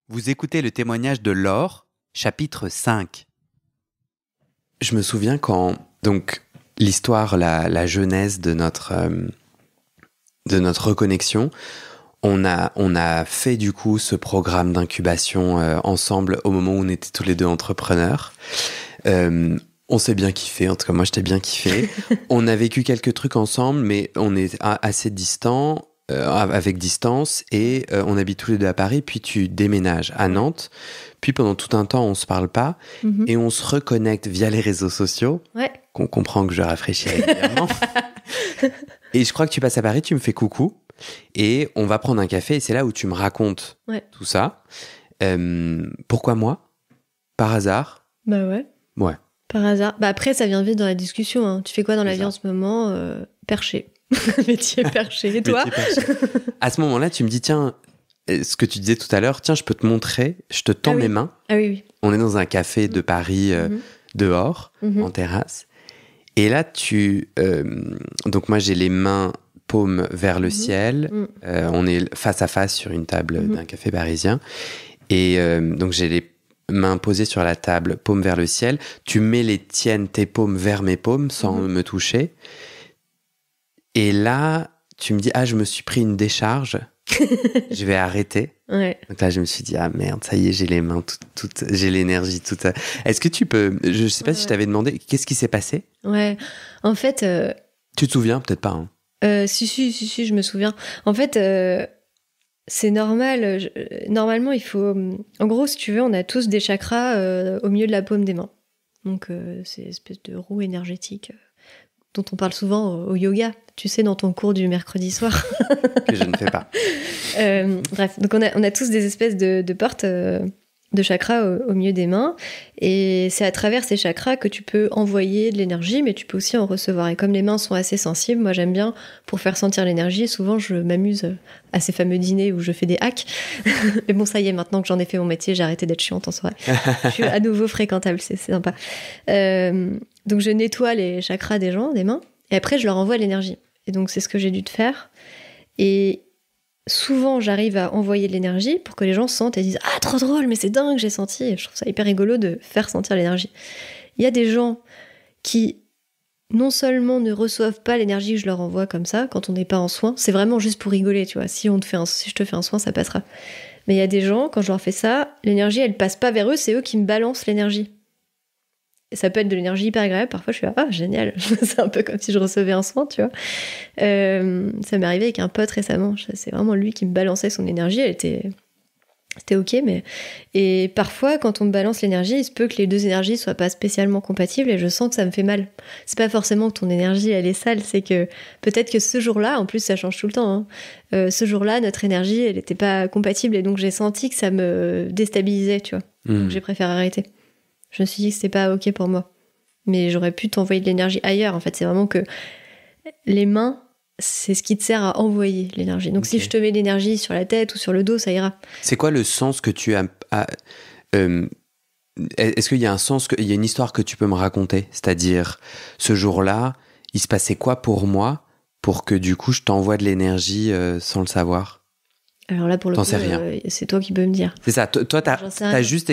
Vous écoutez le témoignage de Laure, chapitre 5. Je me souviens quand, donc, l'histoire, la genèse de notre reconnexion, on a fait du coup ce programme d'incubation ensemble au moment où on était tous les deux entrepreneurs. On s'est bien kiffé, en tout cas moi je t'ai bien kiffé. On a vécu quelques trucs ensemble, mais on est assez distants. Avec distance et on habite tous les deux à Paris, puis tu déménages à Nantes, puis pendant tout un temps on se parle pas et on se reconnecte via les réseaux sociaux, qu'on comprend que je rafraîchis régulièrement. Et je crois que tu passes à Paris, tu me fais coucou et on va prendre un café et c'est là où tu me racontes tout ça. Pourquoi moi ? Par hasard ? Bah ouais. Ouais. Par hasard. Bah après ça vient vite dans la discussion, hein. Tu fais quoi dans la vie en ce moment ? Perché. Métier perché. Et toi ? À ce moment-là, tu me dis, tiens, ce que tu disais tout à l'heure, tiens, je peux te montrer, je te tends mes mains. Ah oui. On est dans un café de Paris, dehors, en terrasse. Et là, donc moi, j'ai les mains paumes vers le ciel. On est face à face sur une table d'un café parisien. Et donc, j'ai les mains posées sur la table, paumes vers le ciel. Tu mets les tiennes, tes paumes vers mes paumes, sans me toucher. Et là, tu me dis, je me suis pris une décharge, je vais arrêter. Ouais. Donc là, je me suis dit, merde, ça y est, j'ai les mains toutes j'ai l'énergie toute. Est-ce que tu peux, je sais pas si je t'avais demandé, qu'est-ce qui s'est passé ? Ouais, en fait... Tu te souviens ? Peut-être pas. Hein. Si, je me souviens. En fait, c'est normal. Normalement, il faut... En gros, si tu veux, on a tous des chakras au milieu de la paume des mains. Donc, c'est une espèce de roue énergétique dont on parle souvent au yoga. Tu sais, dans ton cours du mercredi soir. Que je ne fais pas. Bref, donc on a tous des espèces de portes de chakras au milieu des mains. Et c'est à travers ces chakras que tu peux envoyer de l'énergie, mais tu peux aussi en recevoir. Et comme les mains sont assez sensibles, moi j'aime bien, pour faire sentir l'énergie, souvent je m'amuse à ces fameux dîners où je fais des hacks. Mais bon, ça y est, maintenant que j'en ai fait mon métier, j'ai arrêté d'être chiante en soirée. Je suis à nouveau fréquentable, c'est sympa. Donc je nettoie les chakras des gens, des mains, et après je leur envoie l'énergie. Et donc c'est ce que j'ai dû te faire. Et souvent j'arrive à envoyer de l'énergie pour que les gens sentent et disent « Ah, trop drôle, mais c'est dingue, j'ai senti !» Et je trouve ça hyper rigolo de faire sentir l'énergie. Il y a des gens qui non seulement ne reçoivent pas l'énergie que je leur envoie comme ça, quand on n'est pas en soin, c'est vraiment juste pour rigoler, tu vois. Si je te fais un soin, ça passera. Mais il y a des gens, quand je leur fais ça, l'énergie, elle passe pas vers eux, c'est eux qui me balancent l'énergie. Et ça peut être de l'énergie hyper agréable. Parfois, je suis génial. C'est un peu comme si je recevais un soin, tu vois. Ça m'est arrivé avec un pote récemment. C'est vraiment lui qui me balançait son énergie. C'était ok, mais... Et parfois, quand on me balance l'énergie, il se peut que les deux énergies soient pas spécialement compatibles et je sens que ça me fait mal. C'est pas forcément que ton énergie, elle est sale, c'est que peut-être que ce jour-là, en plus, ça change tout le temps, hein, ce jour-là, notre énergie, elle était pas compatible et donc j'ai senti que ça me déstabilisait, tu vois. Donc j'ai préféré arrêter. Je me suis dit que c'était pas ok pour moi. Mais j'aurais pu t'envoyer de l'énergie ailleurs. En fait, c'est vraiment que les mains, c'est ce qui te sert à envoyer l'énergie. Donc si je te mets l'énergie sur la tête ou sur le dos, ça ira. C'est quoi le sens que tu as... est-ce qu'il y a un sens, il y a une histoire que tu peux me raconter ? C'est-à-dire, ce jour-là, il se passait quoi pour moi pour que du coup je t'envoie de l'énergie sans le savoir ? Alors là, pour le coup, c'est toi qui peux me dire. C'est ça, toi, t'as juste...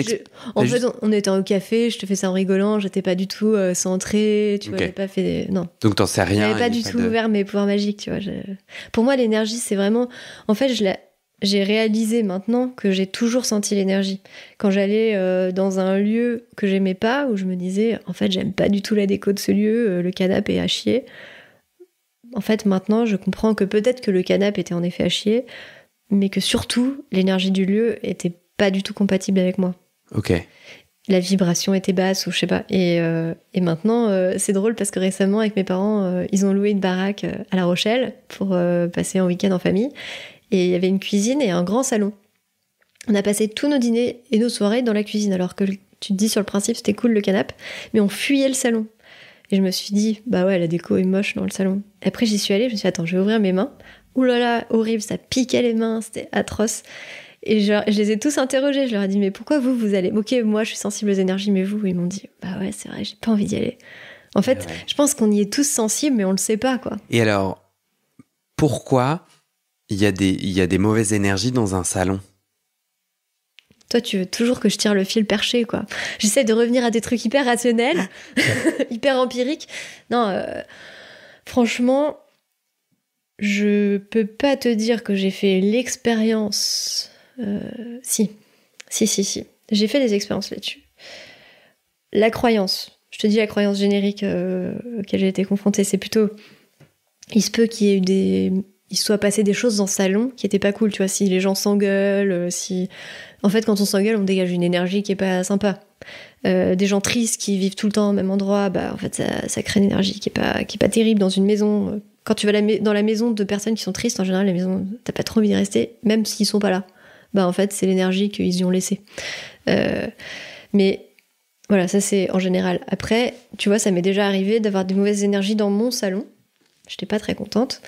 En fait, on était au café, je te fais ça en rigolant, j'étais pas du tout centrée, tu vois, j'ai pas fait... Non. Donc t'en sais rien. J'avais pas du tout ouvert mes pouvoirs magiques, tu vois. Pour moi, l'énergie, c'est vraiment... En fait, j'ai réalisé maintenant que j'ai toujours senti l'énergie. Quand j'allais dans un lieu que j'aimais pas, où je me disais, en fait, j'aime pas du tout la déco de ce lieu, le canapé est à chier. En fait, maintenant, je comprends que peut-être que le canapé était en effet à chier, mais que surtout, l'énergie du lieu était pas du tout compatible avec moi. Ok. La vibration était basse, ou je sais pas. Et maintenant, c'est drôle parce que récemment, avec mes parents, ils ont loué une baraque à La Rochelle pour passer un week-end en famille. Et il y avait une cuisine et un grand salon. On a passé tous nos dîners et nos soirées dans la cuisine, alors que tu te dis sur le principe, c'était cool le canapé, mais on fuyait le salon. Et je me suis dit, bah ouais, la déco est moche dans le salon. Et après, j'y suis allée, je me suis dit, attends, je vais ouvrir mes mains. Ouh là là, horrible, ça piquait les mains, c'était atroce. Et je les ai tous interrogés, je leur ai dit, mais pourquoi vous allez... Ok, moi je suis sensible aux énergies, mais vous, ils m'ont dit, bah ouais, c'est vrai, j'ai pas envie d'y aller. En fait, je pense qu'on y est tous sensibles, mais on le sait pas, quoi. Et alors, pourquoi il y a des mauvaises énergies dans un salon ? Toi, tu veux toujours que je tire le fil perché, quoi. J'essaie de revenir à des trucs hyper rationnels, hyper empiriques. Non, franchement, je peux pas te dire que j'ai fait l'expérience. Si. J'ai fait des expériences là-dessus. La croyance. Je te dis la croyance générique auquel j'ai été confrontée, c'est plutôt... Il se peut qu'il y ait il soit passé des choses dans le salon qui étaient pas cool, tu vois, si les gens s'engueulent, si... En fait, quand on s'engueule, on dégage une énergie qui est pas sympa. Des gens tristes qui vivent tout le temps au même endroit, bah, en fait, ça crée une énergie qui est pas terrible dans une maison. Quand tu vas dans la maison de personnes qui sont tristes, en général, la maison, t'as pas trop envie d'y rester, même s'ils sont pas là. Bah, en fait, c'est l'énergie qu'ils y ont laissée. Mais voilà, ça, c'est en général. Après, tu vois, ça m'est déjà arrivé d'avoir des mauvaises énergies dans mon salon. J'étais pas très contente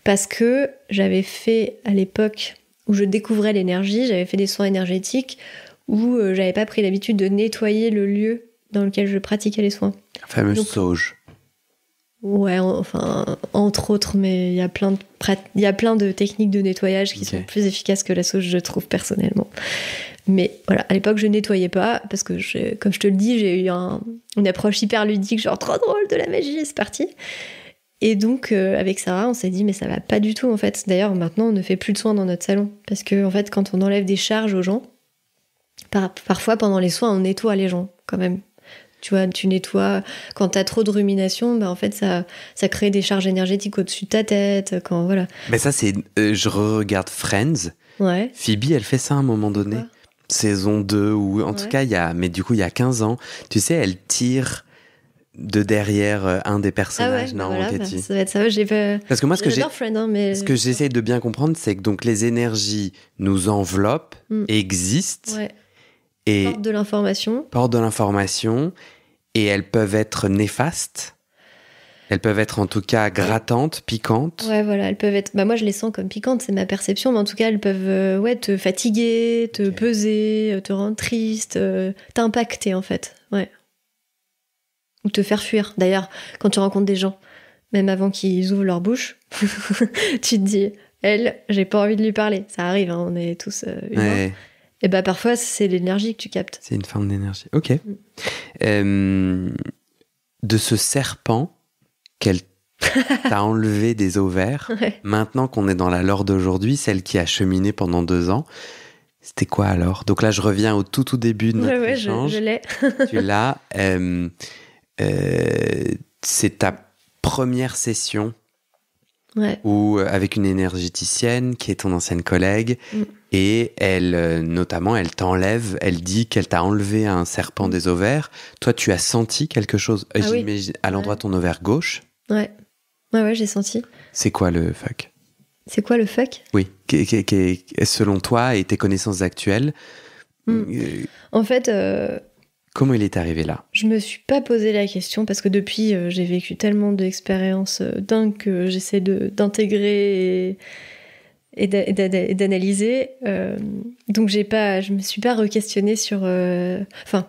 parce que j'avais fait, à l'époque où je découvrais l'énergie, j'avais fait des soins énergétiques où j'avais pas pris l'habitude de nettoyer le lieu dans lequel je pratiquais les soins. La fameuse sauge. Ouais, enfin, entre autres, mais il y a plein de techniques de nettoyage qui sont plus efficaces que la sauge, je trouve, personnellement. Mais voilà, à l'époque, je nettoyais pas parce que, comme je te le dis, j'ai eu une approche hyper ludique, genre trop drôle, de la magie, c'est parti. Et donc, avec Sarah, on s'est dit, mais ça va pas du tout, en fait. D'ailleurs, maintenant, on ne fait plus de soins dans notre salon. Parce que, en fait, quand on enlève des charges aux gens, parfois, pendant les soins, on nettoie les gens, quand même. Tu vois, tu nettoies. Quand t'as trop de rumination, bah, en fait, ça crée des charges énergétiques au-dessus de ta tête. Quand, voilà. Mais ça, c'est... je regarde Friends. Ouais. Phoebe, elle fait ça à un moment donné. Quoi Saison 2, ou en tout cas, il y a 15 ans. Tu sais, elle tire... de derrière un des personnages. Ah ouais, voilà, ça va être ça. J'ai pas... Parce que moi, ce que j'essaye de bien comprendre, c'est que donc les énergies nous enveloppent, existent, et portent de l'information, et elles peuvent être néfastes. Elles peuvent être en tout cas grattantes, piquantes. Ouais, voilà, elles peuvent être... Bah, moi, je les sens comme piquantes, c'est ma perception, mais en tout cas, elles peuvent te fatiguer, te peser, te rendre triste, t'impacter, en fait. Ouais. Ou te faire fuir. D'ailleurs, quand tu rencontres des gens, même avant qu'ils ouvrent leur bouche, tu te dis, elle, j'ai pas envie de lui parler. Ça arrive, hein, on est tous humains. Ouais. Et bah parfois, c'est l'énergie que tu captes. C'est une forme d'énergie. Ok. De ce serpent qu'elle t'a enlevé des ovaires, maintenant qu'on est dans la lore d'aujourd'hui, celle qui a cheminé pendant 2 ans, c'était quoi alors? Donc là, je reviens au tout début de notre échange. Je l'ai. Tu l'as. C'est ta première session où, avec une énergéticienne qui est ton ancienne collègue, et elle, notamment, elle t'enlève, elle dit qu'elle t'a enlevé un serpent des ovaires. Toi, tu as senti quelque chose, j'imagine, à l'endroit de ton ovaire gauche? Ouais, j'ai senti. C'est quoi le fuck? C'est quoi le fuck? Oui, selon toi et tes connaissances actuelles. En fait... Comment il est arrivé là? Je me suis pas posé la question parce que depuis, j'ai vécu tellement d'expériences dingues que j'essaie d'intégrer et d'analyser. Donc je me suis pas re-questionnée sur... Enfin,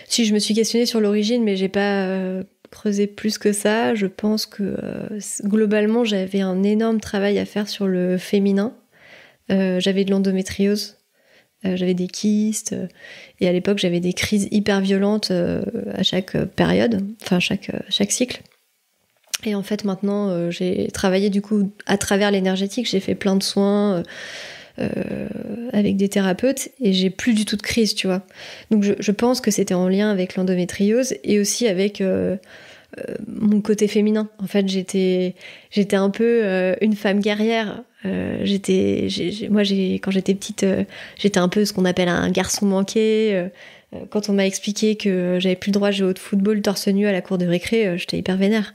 si, je me suis questionnée sur l'origine, mais j'ai pas creusé plus que ça. Je pense que globalement, j'avais un énorme travail à faire sur le féminin. J'avais de l'endométriose. J'avais des kystes et à l'époque j'avais des crises hyper violentes à chaque période, enfin chaque cycle. Et en fait maintenant j'ai travaillé du coup à travers l'énergétique, j'ai fait plein de soins avec des thérapeutes et j'ai plus du tout de crise, tu vois. Donc je pense que c'était en lien avec l'endométriose et aussi avec mon côté féminin. En fait j'étais un peu une femme guerrière. Quand j'étais petite, j'étais un peu ce qu'on appelle un garçon manqué. Quand on m'a expliqué que j'avais plus le droit de jouer au football torse nu à la cour de récré, j'étais hyper vénère.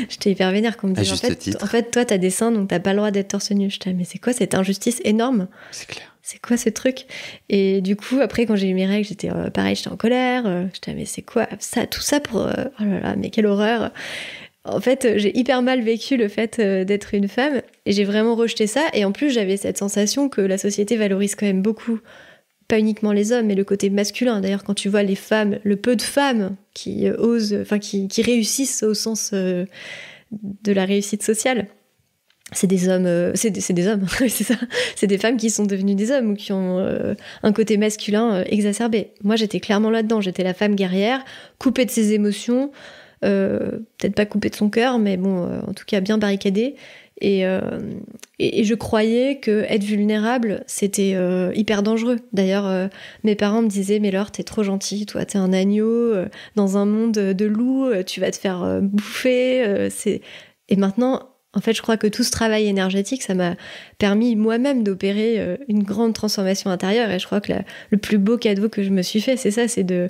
J'étais hyper vénère qu'on me dise en fait, toi t'as des seins donc t'as pas le droit d'être torse nu. Je disais mais c'est quoi cette injustice énorme? C'est clair. C'est quoi ce truc? Et du coup après quand j'ai eu mes règles, j'étais pareil, j'étais en colère. J'étais mais c'est quoi ça, tout ça pour oh là là, mais quelle horreur. En fait, j'ai hyper mal vécu le fait d'être une femme et j'ai vraiment rejeté ça. Et en plus, j'avais cette sensation que la société valorise quand même beaucoup, pas uniquement les hommes, mais le côté masculin. D'ailleurs, quand tu vois les femmes, le peu de femmes qui osent, enfin qui réussissent au sens de la réussite sociale, c'est des hommes, c'est des hommes, c'est ça. C'est des femmes qui sont devenues des hommes ou qui ont un côté masculin exacerbé. Moi, j'étais clairement là-dedans. J'étais la femme guerrière, coupée de ses émotions, peut-être pas coupée de son cœur, mais bon, en tout cas bien barricadée. Et je croyais que être vulnérable, c'était hyper dangereux. D'ailleurs, mes parents me disaient, mais Laure, t'es trop gentille, toi, t'es un agneau dans un monde de loups, tu vas te faire bouffer. Et maintenant, en fait, je crois que tout ce travail énergétique, ça m'a permis moi-même d'opérer une grande transformation intérieure. Et je crois que le plus beau cadeau que je me suis fait, c'est ça, c'est de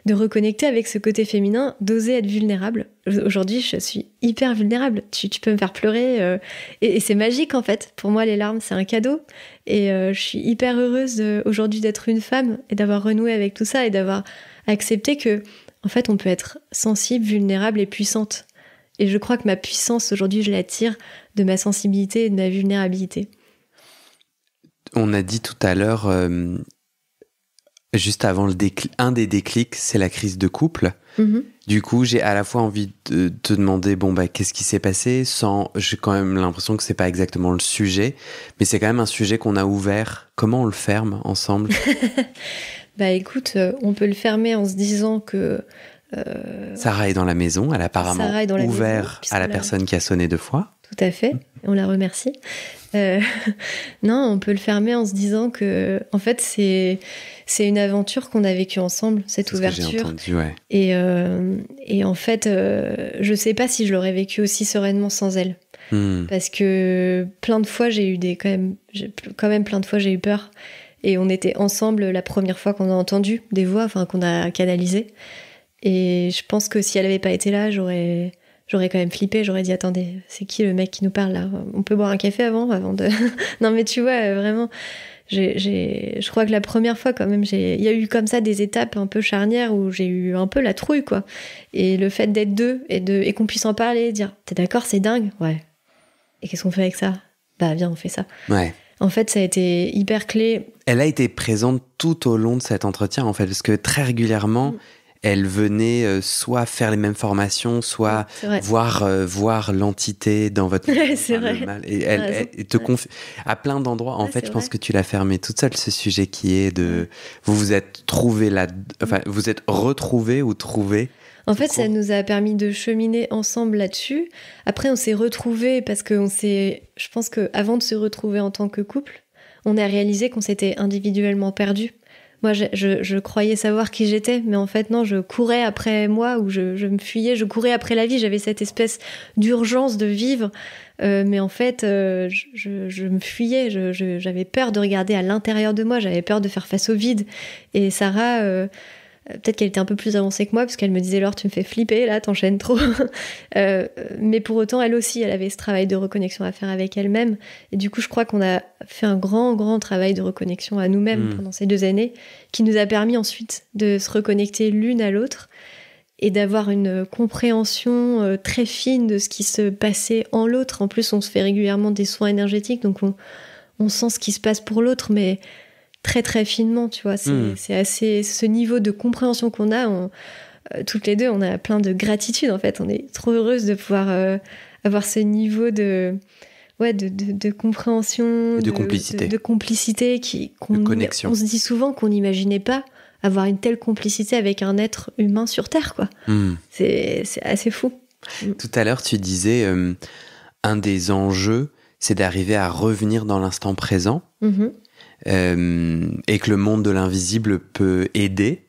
reconnecter avec ce côté féminin, d'oser être vulnérable. Aujourd'hui, je suis hyper vulnérable. Tu peux me faire pleurer. Et c'est magique, en fait. Pour moi, les larmes, c'est un cadeau. Et je suis hyper heureuse aujourd'hui d'être une femme et d'avoir renoué avec tout ça et d'avoir accepté que, en fait, on peut être sensible, vulnérable et puissante. Et je crois que ma puissance, aujourd'hui, je la tire de ma sensibilité et de ma vulnérabilité. On a dit tout à l'heure, juste avant un des déclics, c'est la crise de couple. Mm-hmm. Du coup, j'ai à la fois envie de te demander, qu'est-ce qui s'est passé j'ai quand même l'impression que c'est pas exactement le sujet, mais c'est quand même un sujet qu'on a ouvert. Comment on le ferme ensemble? Écoute, on peut le fermer en se disant que... Sarah est dans la maison, elle a apparemment ouvert à la personne qui a sonné 2 fois. Tout à fait, on la remercie. Non, on peut le fermer en se disant que, en fait, c'est une aventure qu'on a vécue ensemble, cette ouverture. C'est ce que j'ai entendu, ouais. Et en fait, je sais pas si je l'aurais vécu aussi sereinement sans elle. Parce que plein de fois, quand même plein de fois, j'ai eu peur. Et on était ensemble la première fois qu'on a entendu des voix, qu'on a canalisées. Et je pense que si elle avait pas été là, j'aurais quand même flippé. J'aurais dit, attendez, c'est qui le mec qui nous parle là? On peut boire un café avant de... Non mais tu vois, vraiment, je crois que la première fois quand même, il y a eu comme ça des étapes un peu charnières où j'ai eu un peu la trouille, quoi. Et le fait d'être deux et qu'on puisse en parler, dire, t'es d'accord, c'est dingue? Ouais. Et qu'est-ce qu'on fait avec ça? Viens, on fait ça. Ouais. En fait, ça a été hyper clé. Elle a été présente tout au long de cet entretien, en fait, parce que très régulièrement... Elle venait soit faire les mêmes formations, soit voir l'entité dans votre... c'est vrai. Le mal. Et elle te confie à plein d'endroits. En fait, je pense que tu l'as fermé toute seule, ce sujet qui est de... Vous vous êtes trouvés là... Enfin, vous êtes retrouvés ou trouvés. En fait, ça nous a permis de cheminer ensemble là-dessus. Après, on s'est retrouvés parce que je pense qu'avant de se retrouver en tant que couple, on a réalisé qu'on s'était individuellement perdus. Moi, je croyais savoir qui j'étais, mais en fait, non, je courais après moi, ou je me fuyais, je courais après la vie. J'avais cette espèce d'urgence de vivre, mais en fait, je me fuyais. J'avais peur de regarder à l'intérieur de moi, j'avais peur de faire face au vide. Et Sarah... peut-être qu'elle était un peu plus avancée que moi, parce qu'elle me disait, Laure, tu me fais flipper, là, t'enchaînes trop. Mais pour autant, elle aussi, elle avait ce travail de reconnexion à faire avec elle-même. Et du coup, je crois qu'on a fait un grand, grand travail de reconnexion à nous-mêmes pendant ces 2 années, qui nous a permis ensuite de se reconnecter l'une à l'autre et d'avoir une compréhension très fine de ce qui se passait en l'autre. En plus, on se fait régulièrement des soins énergétiques, donc on sent ce qui se passe pour l'autre, mais... très très finement, tu vois, c'est assez ce niveau de compréhension qu'on a, toutes les deux, on a plein de gratitude en fait, on est trop heureuses de pouvoir avoir ce niveau de compréhension, et de complicité, de complicité de connexion. On se dit souvent qu'on n'imaginait pas avoir une telle complicité avec un être humain sur Terre, quoi. C'est assez fou. Tout à l'heure, tu disais un des enjeux, c'est d'arriver à revenir dans l'instant présent. Et que le monde de l'invisible peut aider,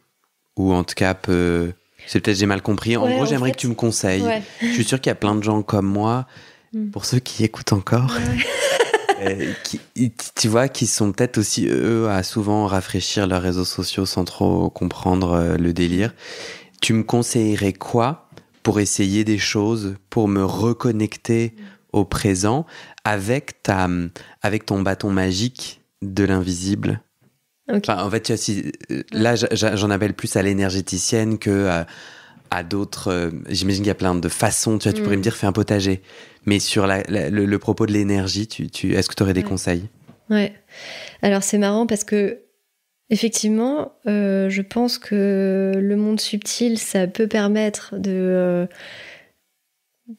ou en tout cas c'est peut-être j'ai mal compris. En gros, j'aimerais que tu me conseilles. Ouais. Je suis sûre qu'il y a plein de gens comme moi, pour ceux qui écoutent encore, tu vois, qui sont peut-être aussi eux à souvent rafraîchir leurs réseaux sociaux sans trop comprendre le délire. Tu me conseillerais quoi pour essayer des choses, pour me reconnecter au présent avec ton bâton magique de l'invisible? Okay. En fait, tu vois, là, j'en appelle plus à l'énergéticienne que à d'autres. J'imagine qu'il y a plein de façons. Tu vois, tu pourrais me dire, fais un potager. Mais sur le propos de l'énergie, est-ce que tu aurais des conseils? Ouais. Alors, c'est marrant parce que, effectivement, je pense que le monde subtil, ça peut permettre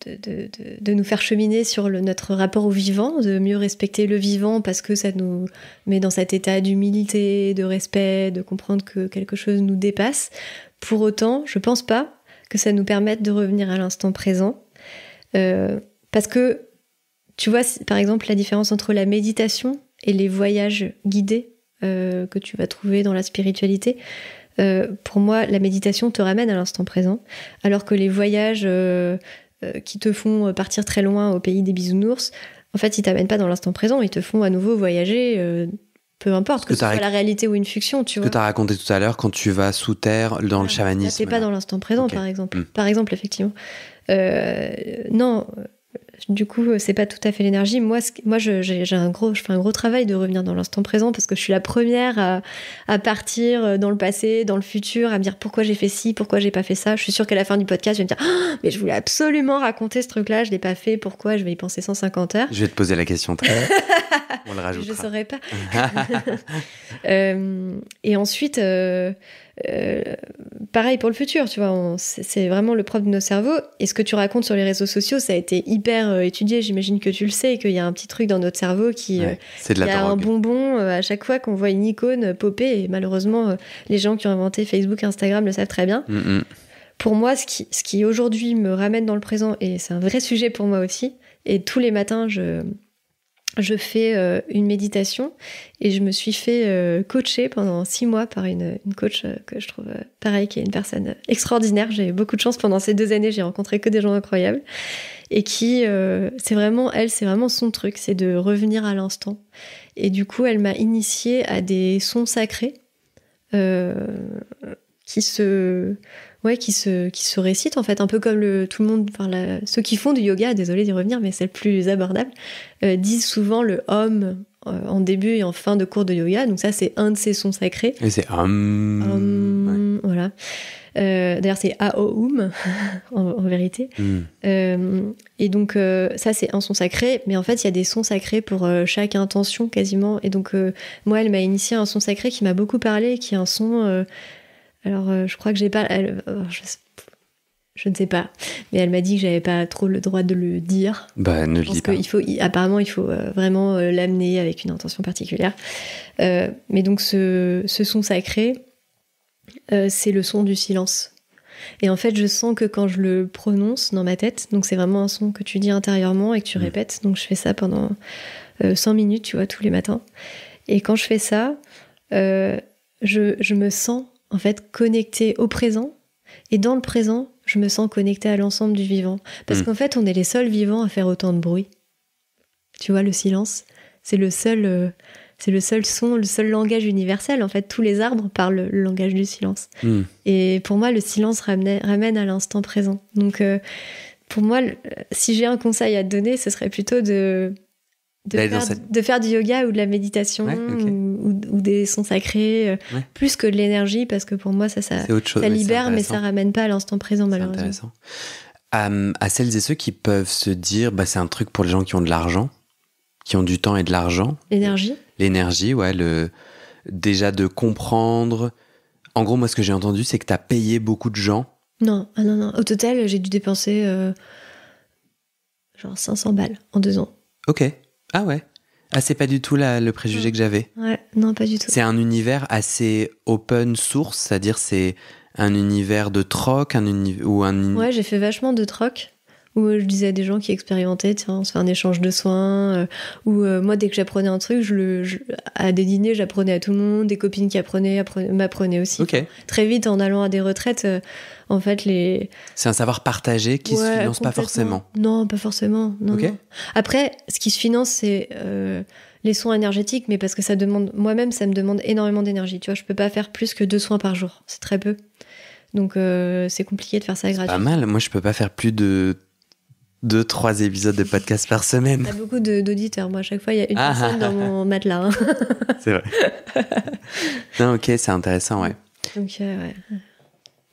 de nous faire cheminer sur notre rapport au vivant, de mieux respecter le vivant parce que ça nous met dans cet état d'humilité, de respect, de comprendre que quelque chose nous dépasse. Pour autant, je pense pas que ça nous permette de revenir à l'instant présent. Parce que, tu vois, par exemple, la différence entre la méditation et les voyages guidés que tu vas trouver dans la spiritualité, pour moi, la méditation te ramène à l'instant présent, alors que les voyages qui te font partir très loin au pays des bisounours, en fait, ils t'amènent pas dans l'instant présent, ils te font à nouveau voyager, peu importe, que ce soit la réalité ou une fiction, tu vois. Ce que tu as raconté tout à l'heure, quand tu vas sous terre, dans le chamanisme. Là, t'es pas dans l'instant présent, par exemple. Par exemple, effectivement. Non... Du coup, c'est pas tout à fait l'énergie. Moi, je fais un gros travail de revenir dans l'instant présent parce que je suis la première à partir dans le passé, dans le futur, à me dire pourquoi j'ai fait ci, pourquoi j'ai pas fait ça. Je suis sûre qu'à la fin du podcast, je vais me dire mais je voulais absolument raconter ce truc-là, je l'ai pas fait, pourquoi? Je vais y penser 150 heures. Je vais te poser la question. On le rajoutera. Je saurais pas. Et ensuite, pareil pour le futur, tu vois, c'est vraiment le propre de nos cerveaux. Et ce que tu racontes sur les réseaux sociaux, ça a été hyper étudié. J'imagine que tu le sais, qu'il y a un petit truc dans notre cerveau qui c'est de la a drogue. Un bonbon à chaque fois qu'on voit une icône popper. Et malheureusement, les gens qui ont inventé Facebook, Instagram le savent très bien. Pour moi, ce qui aujourd'hui me ramène dans le présent, et c'est un vrai sujet pour moi aussi, et tous les matins, je fais une méditation et je me suis fait coacher pendant 6 mois par une coach que je trouve pareil, qui est une personne extraordinaire. J'ai eu beaucoup de chance pendant ces 2 années, j'ai rencontré que des gens incroyables et qui, c'est vraiment son truc, c'est de revenir à l'instant. Et du coup, elle m'a initiée à des sons sacrés qui se récitent en fait, un peu comme tout le monde, ceux qui font du yoga, désolée d'y revenir, mais c'est le plus abordable, disent souvent le Om en début et en fin de cours de yoga. Donc ça, c'est un de ces sons sacrés. Et c'est Om. Voilà. D'ailleurs, c'est Aoum en vérité. Et donc ça, c'est un son sacré, mais en fait, il y a des sons sacrés pour chaque intention quasiment. Et donc moi, elle m'a initié à un son sacré qui m'a beaucoup parlé, qui est un son. Je crois que j'ai pas. Je ne sais pas, mais elle m'a dit que j'avais pas trop le droit de le dire. Bah, ne le dis pas. Apparemment, il faut vraiment l'amener avec une intention particulière. Mais donc, ce son sacré, c'est le son du silence. Et en fait, je sens que quand je le prononce dans ma tête, donc c'est vraiment un son que tu dis intérieurement et que tu répètes. Donc, je fais ça pendant 100 minutes, tu vois, tous les matins. Et quand je fais ça, je me sens en fait connectée au présent. Et dans le présent, je me sens connectée à l'ensemble du vivant. Parce qu'en fait, on est les seuls vivants à faire autant de bruit. Tu vois, le silence, c'est le seul son, le seul langage universel. En fait, tous les arbres parlent le langage du silence. Et pour moi, le silence ramène à l'instant présent. Donc, pour moi, si j'ai un conseil à te donner, ce serait plutôt de faire du yoga ou de la méditation ou des sons sacrés, plus que de l'énergie, parce que pour moi, ça libère, mais ça ramène pas à l'instant présent, malheureusement. C'est intéressant. À celles et ceux qui peuvent se dire, c'est un truc pour les gens qui ont de l'argent, qui ont du temps et de l'argent. L'énergie, ouais. Déjà de comprendre. En gros, moi, ce que j'ai entendu, c'est que t'as payé beaucoup de gens. Non. Au total, j'ai dû dépenser genre 500 balles en 2 ans. Ok. Ah ouais. Ah, c'est pas du tout le préjugé que j'avais. Ouais, non, pas du tout. C'est un univers assez open source, c'est-à-dire c'est un univers de troc, Ouais, j'ai fait vachement de troc, où je disais à des gens qui expérimentaient, tiens, on se fait un échange de soins, moi, dès que j'apprenais un truc, à des dîners, j'apprenais à tout le monde, des copines qui m'apprenaient aussi. Okay. Très vite, en allant à des retraites, en fait, c'est un savoir partagé qui se finance pas forcément. Non, pas forcément. Non, okay. Non. Après, ce qui se finance, c'est les soins énergétiques, mais parce que ça me demande énormément d'énergie. Tu vois, je peux pas faire plus que 2 soins par jour. C'est très peu. Donc, c'est compliqué de faire ça gratuit. Pas mal. Moi, je peux pas faire plus de 2-3 épisodes de podcast par semaine. T'as beaucoup d'auditeurs. Moi, à chaque fois, il y a une personne dans mon matelas. Hein. C'est vrai. Non, ok, c'est intéressant, ouais. Donc, ouais.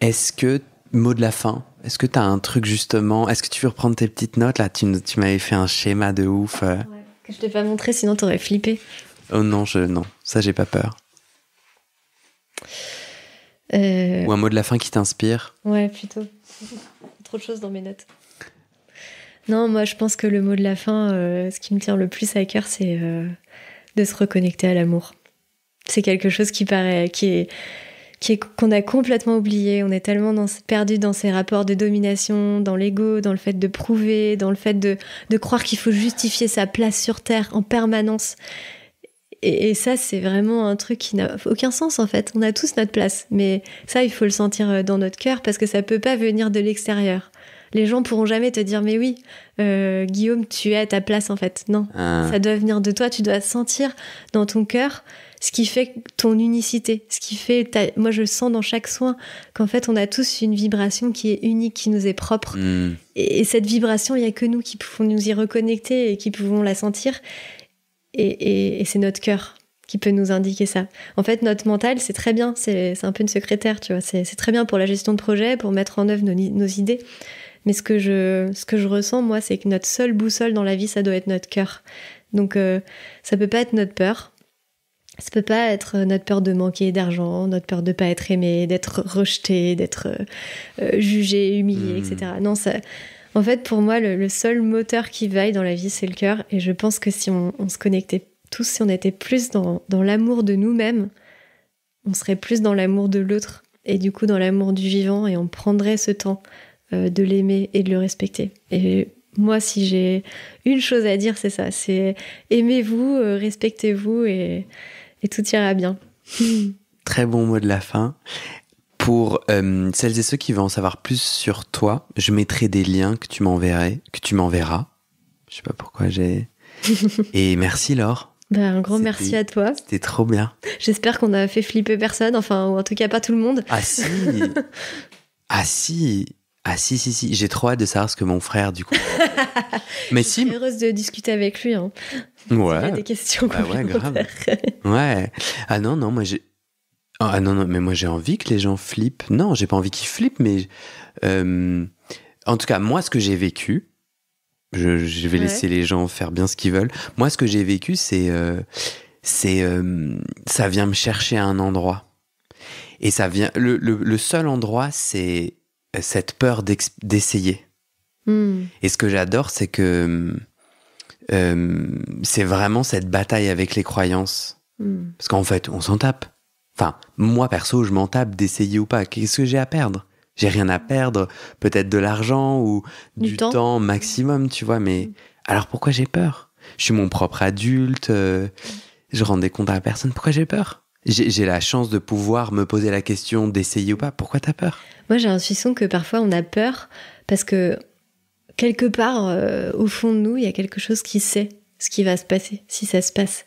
Est-ce que, mot de la fin, est-ce que t'as un truc justement, est-ce que tu veux reprendre tes petites notes là? Tu m'avais fait un schéma de ouf. Ouais, que je t'ai pas montré, sinon t'aurais flippé. Oh non, ça j'ai pas peur. Ou un mot de la fin qui t'inspire? Ouais, plutôt. Trop de choses dans mes notes. Non, moi, je pense que le mot de la fin, ce qui me tient le plus à cœur, c'est de se reconnecter à l'amour. C'est quelque chose qu'on a complètement oublié. On est tellement perdu dans ces rapports de domination, dans l'ego, dans le fait de prouver, dans le fait de croire qu'il faut justifier sa place sur Terre en permanence. Et ça, c'est vraiment un truc qui n'a aucun sens, en fait. On a tous notre place. Mais ça, il faut le sentir dans notre cœur parce que ça peut pas venir de l'extérieur. Les gens pourront jamais te dire, mais oui, Guillaume, tu es à ta place, en fait. Non, ça doit venir de toi. Tu dois sentir dans ton cœur ce qui fait ton unicité. Ce qui fait, moi, je sens dans chaque soin qu'en fait, on a tous une vibration qui est unique, qui nous est propre. Et cette vibration, il y a que nous qui pouvons nous y reconnecter et qui pouvons la sentir. Et c'est notre cœur qui peut nous indiquer ça. En fait, notre mental, c'est très bien. C'est un peu une secrétaire, tu vois. C'est très bien pour la gestion de projet, pour mettre en œuvre nos idées. Mais ce que je ressens, moi, c'est que notre seule boussole dans la vie, ça doit être notre cœur. Donc, ça peut pas être notre peur. Ça peut pas être notre peur de manquer d'argent, notre peur de pas être aimé, d'être rejeté, d'être jugé, humilié, etc. Non, ça... En fait, pour moi, le seul moteur qui vaille dans la vie, c'est le cœur. Et je pense que si on se connectait tous, si on était plus dans l'amour de nous-mêmes, on serait plus dans l'amour de l'autre et du coup dans l'amour du vivant et on prendrait ce temps de l'aimer et de le respecter. Et moi, si j'ai une chose à dire, c'est ça. C'est aimez-vous, respectez-vous et tout ira bien. Très bon mot de la fin. Pour celles et ceux qui veulent en savoir plus sur toi, je mettrai des liens que tu m'enverras. Je sais pas pourquoi j'ai... Et merci Laure. Un grand merci à toi. C'était trop bien. J'espère qu'on a fait flipper personne, enfin, ou en tout cas pas tout le monde. Ah si. Si. J'ai trop hâte de savoir ce que mon frère, du coup. Mais je suis heureuse de discuter avec lui. Hein. Ouais. Il y a des questions grave. Ouais. Ah non, moi j'ai... Ah non, mais moi j'ai envie que les gens flippent. Non, j'ai pas envie qu'ils flippent, mais... en tout cas, moi, ce que j'ai vécu... Je vais laisser les gens faire bien ce qu'ils veulent. Moi, ce que j'ai vécu, c'est ça vient me chercher à un endroit. Et ça vient... Le seul endroit, c'est cette peur d'essayer. Et ce que j'adore, c'est que c'est vraiment cette bataille avec les croyances. Parce qu'en fait, on s'en tape. Enfin, moi, perso, je m'en tape d'essayer ou pas. Qu'est-ce que j'ai à perdre ? J'ai rien à perdre. Peut-être de l'argent ou du temps maximum, tu vois. Mais alors, pourquoi j'ai peur ? Je suis mon propre adulte. Je rends des comptes à personne. Pourquoi j'ai peur ? J'ai la chance de pouvoir me poser la question d'essayer ou pas. Pourquoi t'as peur ? Moi, j'ai l'impression que parfois, on a peur parce que quelque part, au fond de nous, il y a quelque chose qui sait ce qui va se passer, si ça se passe.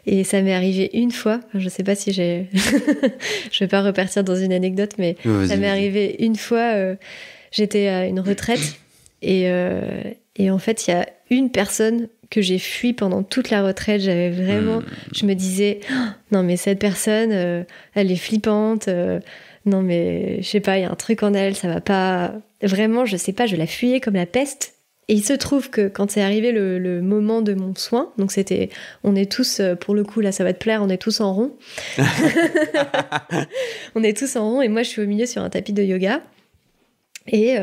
Et ça m'est arrivé une fois, je sais pas si j'ai... je vais pas repartir dans une anecdote, mais ça m'est arrivé une fois, j'étais à une retraite, et en fait, il y a une personne que j'ai fui pendant toute la retraite. J'avais vraiment... Je me disais, oh, non mais cette personne, elle est flippante, non mais je sais pas, il y a un truc en elle, ça va pas... Vraiment, je sais pas, je la fuyais comme la peste. Et il se trouve que quand c'est arrivé le moment de mon soin, donc c'était, on est tous, pour le coup là ça va te plaire, on est tous en rond. On est tous en rond et moi je suis au milieu sur un tapis de yoga. Et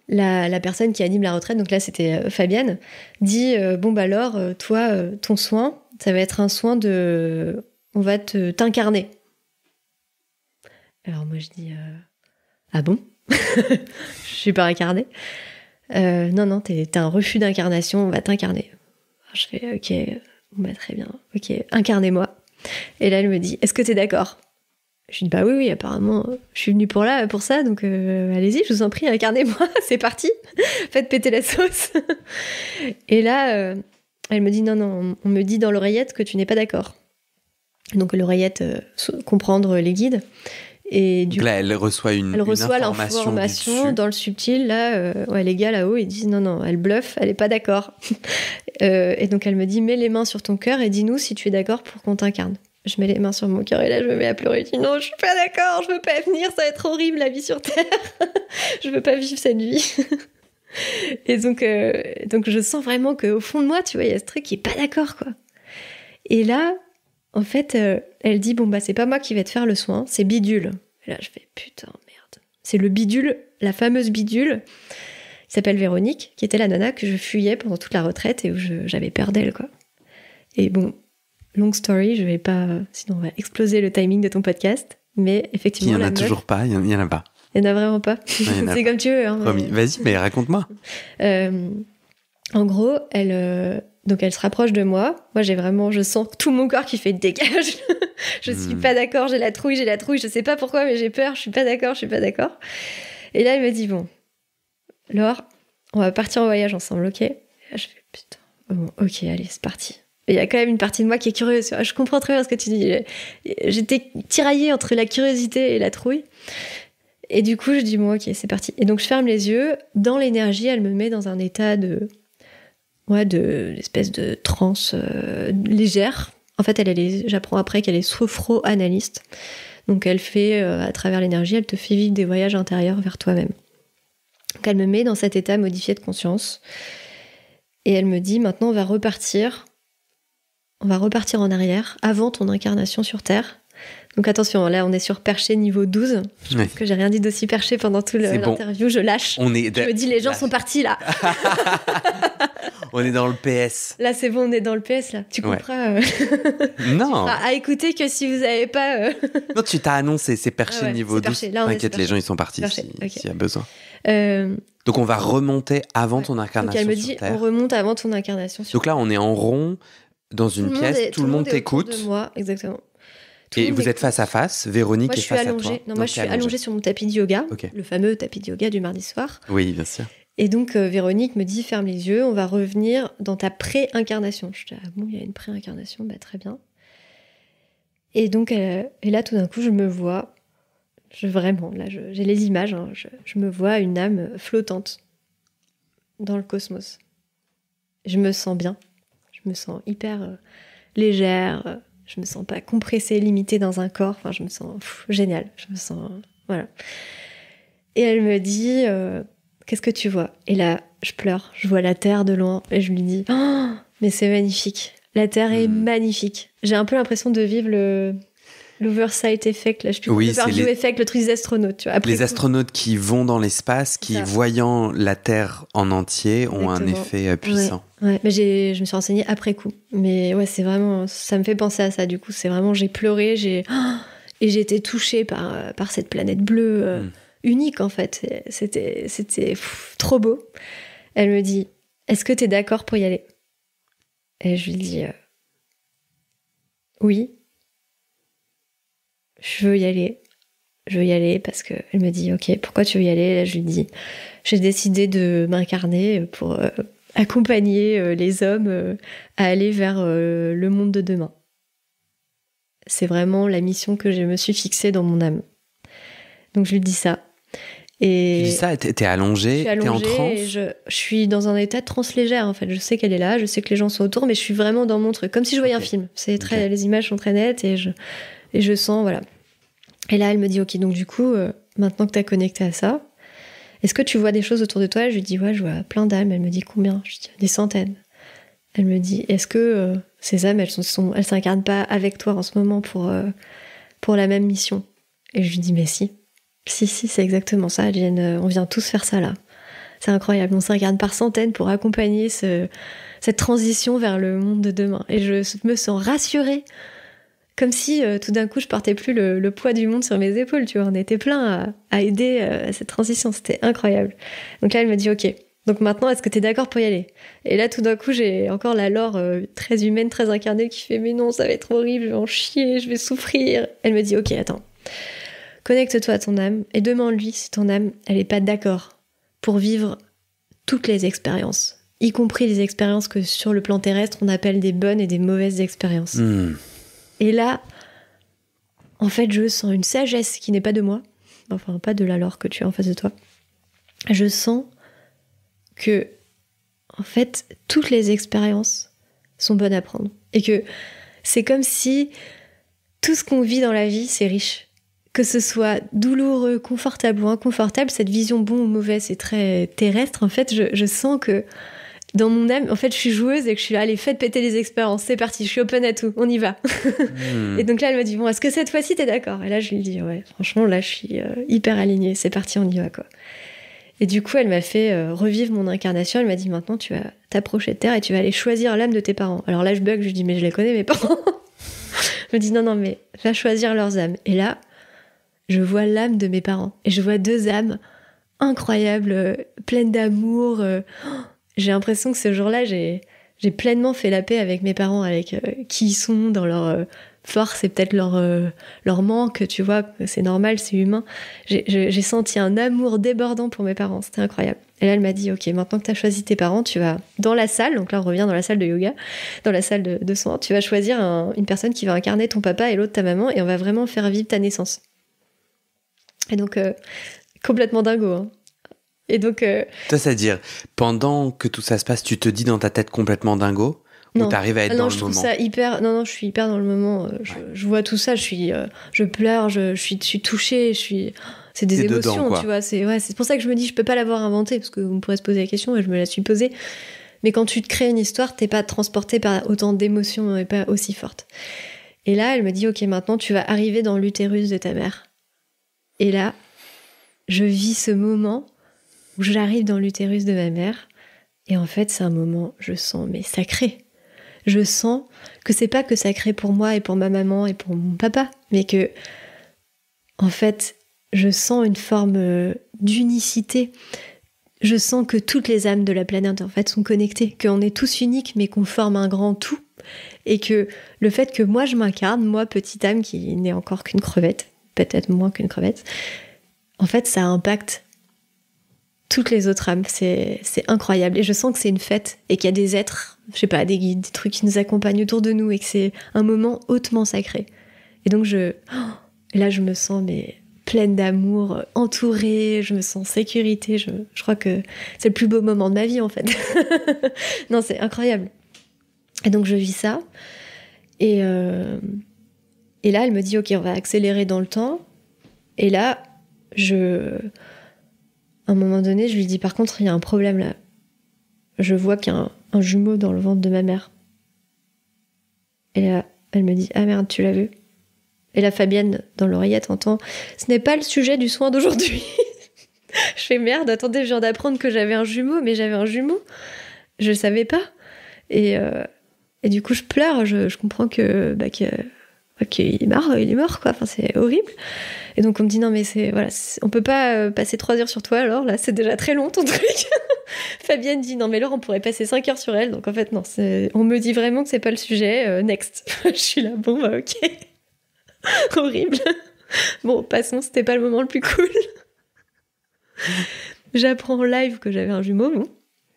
la personne qui anime la retraite, donc là c'était Fabienne, dit bon bah alors toi ton soin, ça va être un soin de, on va t'incarner. Alors moi je dis ah bon, je suis pas incarnée. Non, t'as un refus d'incarnation, on va t'incarner. Alors, je fais, ok, bah, très bien, ok, incarnez-moi. Et là, elle me dit, est-ce que t'es d'accord ? Je lui dis, bah oui, apparemment, je suis venue pour ça, donc allez-y, je vous en prie, incarnez-moi, c'est parti, faites péter la sauce. Et là, elle me dit, non, on me dit dans l'oreillette que tu n'es pas d'accord. Donc l'oreillette, comprendre les guides. Et du là, elle reçoit l'information dans le subtil. Là, les gars là-haut, ils disent non, elle bluffe, elle est pas d'accord. Et donc elle me dit, mets les mains sur ton cœur et dis-nous si tu es d'accord pour qu'on t'incarne. Je mets les mains sur mon cœur et là je me mets à pleurer. Je dis non, je suis pas d'accord, je veux pas venir, ça va être horrible la vie sur Terre. Je veux pas vivre cette vie. Et donc je sens vraiment qu'au fond de moi, tu vois, il y a ce truc qui est pas d'accord, quoi. Et là, en fait, elle dit, bon, bah, c'est pas moi qui vais te faire le soin, c'est Bidule. Et là, je fais, putain, merde. C'est le Bidule, la fameuse Bidule, qui s'appelle Véronique, qui était la nana que je fuyais pendant toute la retraite et où j'avais peur d'elle, quoi. Et bon, long story, je vais pas... sinon on va exploser le timing de ton podcast. Mais effectivement, il y en a toujours pas, il y en a pas. Il y en a vraiment pas. C'est comme tu veux. Hein, promis. Mais... Vas-y, mais raconte-moi. En gros, donc elle se rapproche de moi. Moi, je sens tout mon corps qui fait dégage. Je suis pas d'accord, j'ai la trouille. Je sais pas pourquoi, mais j'ai peur. Je suis pas d'accord. Et là, elle me dit, bon, Laure, on va partir en voyage ensemble, ok? Et là, je fais, putain, bon, ok, allez, c'est parti. Il y a quand même une partie de moi qui est curieuse. Je comprends très bien ce que tu dis. J'étais tiraillée entre la curiosité et la trouille. Et du coup, je dis, bon, ok, c'est parti. Et donc, je ferme les yeux. Dans l'énergie, elle me met dans un état d'espèce de transe légère. En fait, j'apprends après qu'elle est sophro-analyste. Donc, elle fait, à travers l'énergie, elle te fait vivre des voyages intérieurs vers toi-même. Donc, elle me met dans cet état modifié de conscience. Et elle me dit, maintenant, on va repartir en arrière, avant ton incarnation sur Terre. Donc attention, là on est sur perché niveau 12. Je pense que j'ai rien dit d'aussi perché pendant toute l'interview, je lâche. Je me dis, les gens sont partis là. On est dans le PS. Là c'est bon, on est dans le PS là. Tu comprends Non. À écouter que si vous n'avez pas... Non, tu t'as annoncé, c'est perché niveau 12. Là, t'inquiète, les gens ils sont partis s'il y a besoin. Donc on va remonter avant ton incarnation sur Terre. Donc elle me dit, on remonte avant ton incarnation sur Terre. Donc là on est en rond, dans une pièce, tout le monde t'écoute. De moi, exactement. Et vous êtes face à face, Véronique est face à toi. Non, moi je suis allongée sur mon tapis de yoga, le fameux tapis de yoga du mardi soir. Oui, bien sûr. Et donc Véronique me dit, ferme les yeux, on va revenir dans ta pré-incarnation. Je dis, ah bon, il y a une pré-incarnation, bah très bien. Et donc, et là tout d'un coup, je me vois, vraiment, là j'ai les images, hein, je me vois une âme flottante dans le cosmos. Je me sens bien, je me sens hyper légère, je me sens pas compressée, limitée dans un corps. Enfin, je me sens génial. Je me sens... Voilà. Et elle me dit, qu'est-ce que tu vois? Et là, je pleure. Je vois la Terre de loin. Et je lui dis, oh, mais c'est magnifique. La Terre est magnifique. J'ai un peu l'impression de vivre l'oversight effect, là, je sais plus, l'overview effect, le truc des astronautes, tu vois. Après les astronautes qui vont dans l'espace, qui, voyant la Terre en entier, ont un effet puissant. Ouais, mais je me suis renseignée après coup. Mais ouais, c'est vraiment, ça me fait penser à ça, du coup. C'est vraiment, j'ai pleuré, et j'ai été touchée par cette planète bleue unique, en fait. C'était trop beau. Elle me dit, est-ce que t'es d'accord pour y aller? Et je lui dis, oui. Je veux y aller parce que elle me dit, ok, pourquoi tu veux y aller? Là, je lui dis, j'ai décidé de m'incarner pour accompagner les hommes à aller vers le monde de demain. C'est vraiment la mission que je me suis fixée dans mon âme. Donc je lui dis ça. Et tu dis ça, t'es allongée, t'es en transe. Et je suis dans un état de transe légère, en fait. Je sais qu'elle est là, je sais que les gens sont autour, mais je suis vraiment dans mon truc, comme si je voyais un film. Les images sont très nettes et je sens, voilà. Et là, elle me dit, ok, donc du coup, maintenant que t'as connecté à ça, est-ce que tu vois des choses autour de toi? Je lui dis, ouais, je vois plein d'âmes. Elle me dit, combien? Je dis, des centaines. Elle me dit, est-ce que ces âmes, elles s'incarnent pas avec toi en ce moment pour la même mission? Et je lui dis, mais si. Si, c'est exactement ça. On vient tous faire ça, là. C'est incroyable. On s'incarne par centaines pour accompagner cette transition vers le monde de demain. Et je me sens rassurée. Comme si tout d'un coup je portais plus le poids du monde sur mes épaules, tu vois. On était plein à aider à cette transition, c'était incroyable. Donc là elle me dit ok, donc maintenant est-ce que t'es d'accord pour y aller? Et là tout d'un coup j'ai encore la Laure très humaine, très incarnée qui fait mais non ça va être horrible, je vais en chier, je vais souffrir. Elle me dit ok attends, connecte-toi à ton âme et demande-lui si ton âme elle est pas d'accord pour vivre toutes les expériences, y compris les expériences que sur le plan terrestre on appelle des bonnes et des mauvaises expériences. Et là, en fait, je sens une sagesse qui n'est pas de moi, enfin pas de la Laure que tu as en face de toi. Je sens que, en fait, toutes les expériences sont bonnes à prendre. Et que c'est comme si tout ce qu'on vit dans la vie, c'est riche. Que ce soit douloureux, confortable ou inconfortable, cette vision bon ou mauvaise, c'est très terrestre. En fait, je sens que dans mon âme, en fait, je suis joueuse et que je suis là, allez, faites péter les expériences, c'est parti, je suis open à tout, on y va. Et donc là, elle me dit, bon, est-ce que cette fois-ci, t'es d'accord? Et là, je lui dis, ouais, franchement, là, je suis hyper alignée, c'est parti, on y va, quoi. Et du coup, elle m'a fait revivre mon incarnation. Elle m'a dit, maintenant, tu vas t'approcher de terre et tu vas aller choisir l'âme de tes parents. Alors là, je bug, je dis, mais je les connais, mes parents. Je me dis, non, mais va choisir leurs âmes. Et là, je vois l'âme de mes parents. Et je vois 2 âmes incroyables, pleines d'amour. J'ai l'impression que ce jour-là, j'ai pleinement fait la paix avec mes parents, avec qui ils sont, dans leur force et peut-être leur manque, tu vois, c'est normal, c'est humain. J'ai senti un amour débordant pour mes parents, c'était incroyable. Et là, elle m'a dit, ok, maintenant que tu as choisi tes parents, tu vas dans la salle, donc là on revient dans la salle de yoga, dans la salle de soins, tu vas choisir une personne qui va incarner ton papa et l'autre ta maman, et on va vraiment faire vivre ta naissance. Et donc, complètement dingo, hein. Et donc... Toi, c'est-à-dire, pendant que tout ça se passe, tu te dis dans ta tête complètement dingo? Ou t'arrives à être dans le moment? Non, je trouve ça hyper... Non, je suis hyper dans le moment. Je vois tout ça, je pleure, je suis touchée, c'est des émotions, dedans, tu vois. C'est pour ça que je me dis, je peux pas l'avoir inventé, parce qu'on pourrait se poser la question, et je me la suis posée. Mais quand tu te crées une histoire, t'es pas transporté par autant d'émotions et pas aussi fortes. Et là, elle me dit, ok, maintenant, tu vas arriver dans l'utérus de ta mère. Et là, je vis ce moment où j'arrive dans l'utérus de ma mère, et en fait, c'est un moment, je sens, mais sacré. Je sens que c'est pas que sacré pour moi et pour ma maman et pour mon papa, mais que, en fait, je sens une forme d'unicité. Je sens que toutes les âmes de la planète, en fait, sont connectées, qu'on est tous uniques, mais qu'on forme un grand tout. Et que le fait que moi, je m'incarne, moi, petite âme qui n'est encore qu'une crevette, peut-être moins qu'une crevette, en fait, ça impacte toutes les autres âmes. C'est incroyable. Et je sens que c'est une fête et qu'il y a des êtres, je sais pas, des guides, des trucs qui nous accompagnent autour de nous et que c'est un moment hautement sacré. Et donc, là, je me sens pleine d'amour, entourée, je me sens en sécurité. Je crois que c'est le plus beau moment de ma vie, en fait. Non, c'est incroyable. Et donc, je vis ça. Et là, elle me dit, ok, on va accélérer dans le temps. Et là, à un moment donné, je lui dis, par contre, il y a un problème là. Je vois qu'il y a un jumeau dans le ventre de ma mère. Et là, elle me dit, ah merde, tu l'as vu? Et là, Fabienne, dans l'oreillette, entend, ce n'est pas le sujet du soin d'aujourd'hui. Je fais merde, attendez, je viens d'apprendre que j'avais un jumeau, mais j'avais un jumeau. Je savais pas. Et du coup, je pleure, je comprends qu'il est mort, quoi. Enfin, c'est horrible. Et donc, on me dit, non, mais on peut pas passer 3 heures sur toi, alors là, c'est déjà très long, ton truc. Fabienne dit, non, mais Laure, on pourrait passer 5 heures sur elle. Donc, en fait, non, on me dit vraiment que c'est pas le sujet. Next. Je suis là, bon, bah, ok. Horrible. Bon, passons, c'était pas le moment le plus cool. J'apprends en live que j'avais un jumeau, bon.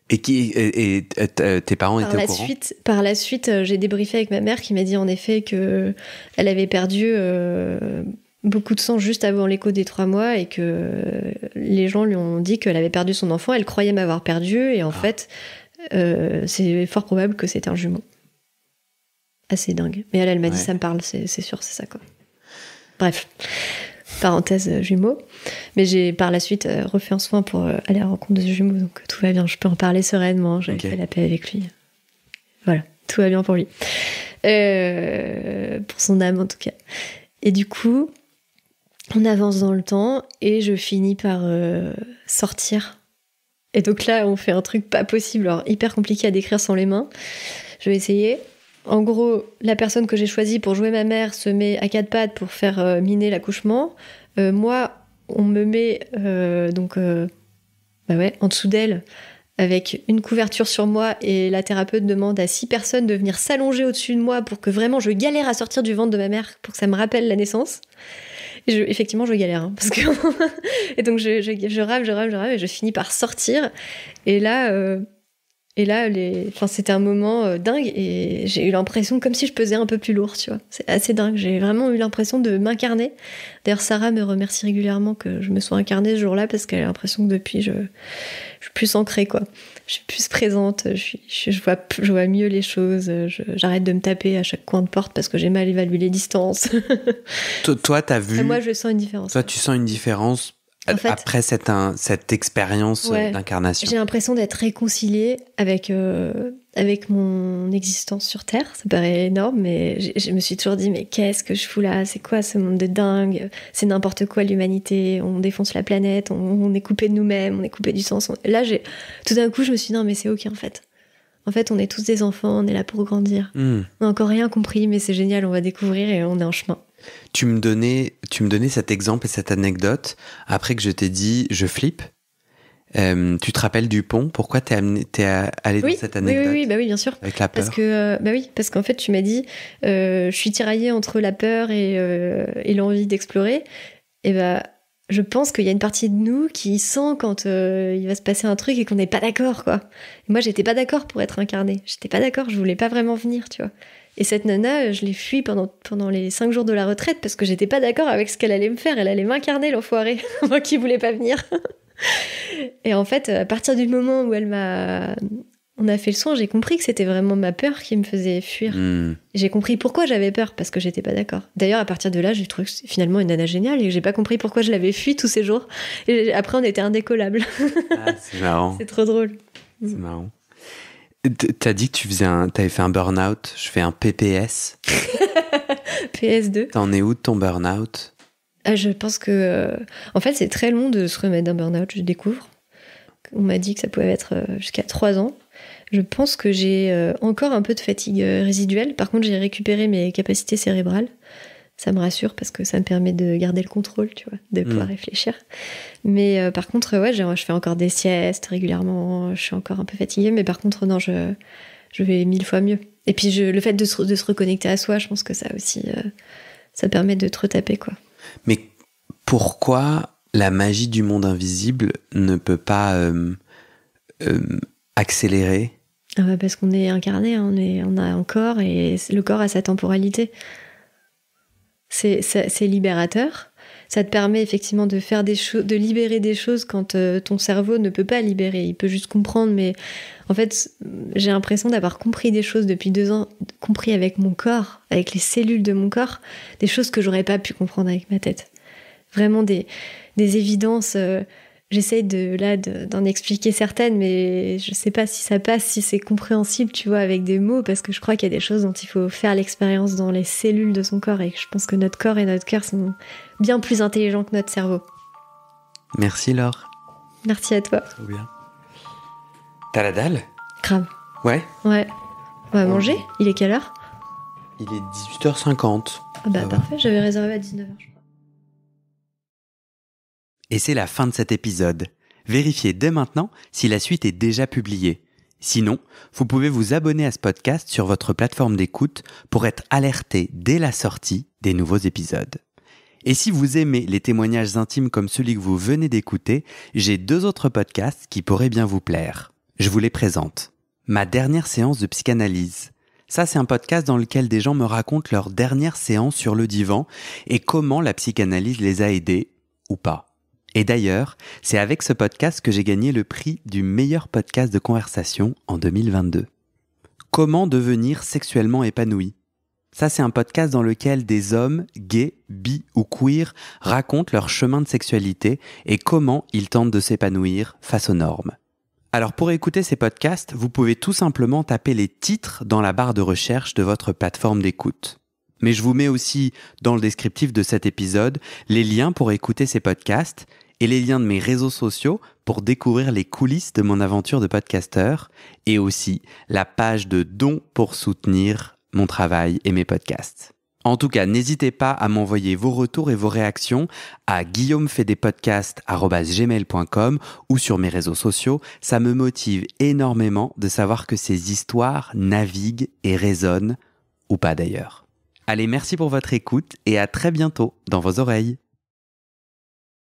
Et tes parents étaient au courant? Par la suite, j'ai débriefé avec ma mère qui m'a dit en effet qu'elle avait perdu beaucoup de sang juste avant l'écho des 3 mois et que les gens lui ont dit qu'elle avait perdu son enfant. Elle croyait m'avoir perdu et en fait, c'est fort probable que c'était un jumeau. Assez dingue. Mais elle m'a dit, ça me parle, c'est sûr, c'est ça, quoi. Bref. Parenthèse jumeaux. Mais j'ai par la suite refait un soin pour aller à la rencontre de ce jumeau, donc tout va bien. Je peux en parler sereinement. J'avais fait la paix avec lui. Voilà, tout va bien pour lui. Pour son âme, en tout cas. Et du coup, on avance dans le temps et je finis par sortir. Et donc là, on fait un truc pas possible, alors hyper compliqué à décrire sans les mains. Je vais essayer. En gros, la personne que j'ai choisie pour jouer ma mère se met à 4 pattes pour faire miner l'accouchement. Moi, on me met en dessous d'elle avec une couverture sur moi et la thérapeute demande à 6 personnes de venir s'allonger au-dessus de moi pour que vraiment je galère à sortir du ventre de ma mère pour que ça me rappelle la naissance. Et effectivement, je galère. Hein, parce que et donc, je rame et je finis par sortir. Et là... c'était un moment dingue et j'ai eu l'impression comme si je pesais un peu plus lourd, tu vois. C'est assez dingue. J'ai vraiment eu l'impression de m'incarner. D'ailleurs, Sarah me remercie régulièrement que je me sois incarnée ce jour-là parce qu'elle a l'impression que depuis, je suis plus ancrée, quoi. Je suis plus présente, je vois mieux les choses, j'arrête de me taper à chaque coin de porte parce que j'ai mal évalué les distances. Toi, t'as vu... Moi, je sens une différence. Toi, tu sens une différence en fait, après cette expérience d'incarnation? J'ai l'impression d'être réconciliée avec avec mon existence sur Terre. Ça paraît énorme, mais je me suis toujours dit, mais qu'est-ce que je fous là? C'est quoi ce monde de dingue? C'est n'importe quoi l'humanité, on défonce la planète, on est coupé de nous-mêmes, on est coupé du sens. Là, tout d'un coup, je me suis dit, non, mais c'est ok en fait. En fait, on est tous des enfants, on est là pour grandir. On n'a encore rien compris, mais c'est génial, on va découvrir et on est en chemin. Tu me donnais cet exemple et cette anecdote après que je t'ai dit, je flippe. Tu te rappelles du pont? Pourquoi t'es allé dans cette anecdote? Oui, bien sûr. Avec la peur. Parce qu'en fait, tu m'as dit, je suis tiraillée entre la peur et l'envie d'explorer. Et je pense qu'il y a une partie de nous qui sent quand il va se passer un truc et qu'on n'est pas d'accord, quoi. Et moi, j'étais pas d'accord pour être incarnée. J'étais pas d'accord, je voulais pas vraiment venir, tu vois. Et cette nana, je l'ai fui pendant les 5 jours de la retraite parce que j'étais pas d'accord avec ce qu'elle allait me faire. Elle allait m'incarner, l'enfoirée. Moi qui voulais pas venir. Et en fait, à partir du moment où on a fait le soin, j'ai compris que c'était vraiment ma peur qui me faisait fuir. J'ai compris pourquoi j'avais peur, parce que j'étais pas d'accord. D'ailleurs, à partir de là, j'ai trouvé que c'était finalement une nana géniale et j'ai pas compris pourquoi je l'avais fui tous ces jours. Et après, on était indécollables. Ah, c'est marrant. C'est trop drôle. C'est marrant. T'as dit que t'avais fait un burn-out. Je fais un PPS. PS2. T'en es où de ton burn-out? Je pense que... en fait, c'est très long de se remettre d'un burn-out, je découvre. On m'a dit que ça pouvait être jusqu'à 3 ans. Je pense que j'ai encore un peu de fatigue résiduelle. Par contre, j'ai récupéré mes capacités cérébrales. Ça me rassure parce que ça me permet de garder le contrôle, tu vois, de pouvoir réfléchir. Mais par contre, ouais, je fais encore des siestes régulièrement. Je suis encore un peu fatiguée. Mais par contre, non, je vais 1000 fois mieux. Et puis, le fait de se reconnecter à soi, je pense que ça aussi, ça permet de te retaper, quoi. Mais pourquoi la magie du monde invisible ne peut pas accélérer? Parce qu'on est incarné, hein, on a un corps et le corps a sa temporalité. C'est libérateur. Ça te permet effectivement de faire des choses, de libérer des choses quand ton cerveau ne peut pas libérer. Il peut juste comprendre, mais en fait, j'ai l'impression d'avoir compris des choses depuis 2 ans, compris avec mon corps, avec les cellules de mon corps, des choses que j'aurais pas pu comprendre avec ma tête. Vraiment des évidences. J'essaye d'en expliquer certaines, mais je sais pas si ça passe, si c'est compréhensible, tu vois, avec des mots, parce que je crois qu'il y a des choses dont il faut faire l'expérience dans les cellules de son corps, et que je pense que notre corps et notre cœur sont bien plus intelligents que notre cerveau. Merci Laure. Merci à toi. Trop bien. T'as la dalle? Grave. Ouais. On va manger? Il est quelle heure? Il est 18h50. Ah bah parfait, j'avais réservé à 19h. Et c'est la fin de cet épisode. Vérifiez dès maintenant si la suite est déjà publiée. Sinon, vous pouvez vous abonner à ce podcast sur votre plateforme d'écoute pour être alerté dès la sortie des nouveaux épisodes. Et si vous aimez les témoignages intimes comme celui que vous venez d'écouter, j'ai 2 autres podcasts qui pourraient bien vous plaire. Je vous les présente. Ma dernière séance de psychanalyse. Ça, c'est un podcast dans lequel des gens me racontent leur dernière séance sur le divan et comment la psychanalyse les a aidés, ou pas. Et d'ailleurs, c'est avec ce podcast que j'ai gagné le prix du meilleur podcast de conversation en 2022. Comment devenir sexuellement épanoui? Ça, c'est un podcast dans lequel des hommes, gays, bi ou queer, racontent leur chemin de sexualité et comment ils tentent de s'épanouir face aux normes. Alors pour écouter ces podcasts, vous pouvez tout simplement taper les titres dans la barre de recherche de votre plateforme d'écoute. Mais je vous mets aussi dans le descriptif de cet épisode les liens pour écouter ces podcasts et les liens de mes réseaux sociaux pour découvrir les coulisses de mon aventure de podcasteur et aussi la page de dons pour soutenir mon travail et mes podcasts. En tout cas, n'hésitez pas à m'envoyer vos retours et vos réactions à guillaumefaidespodcasts@gmail.com ou sur mes réseaux sociaux. Ça me motive énormément de savoir que ces histoires naviguent et résonnent, ou pas d'ailleurs. Allez, merci pour votre écoute et à très bientôt dans vos oreilles.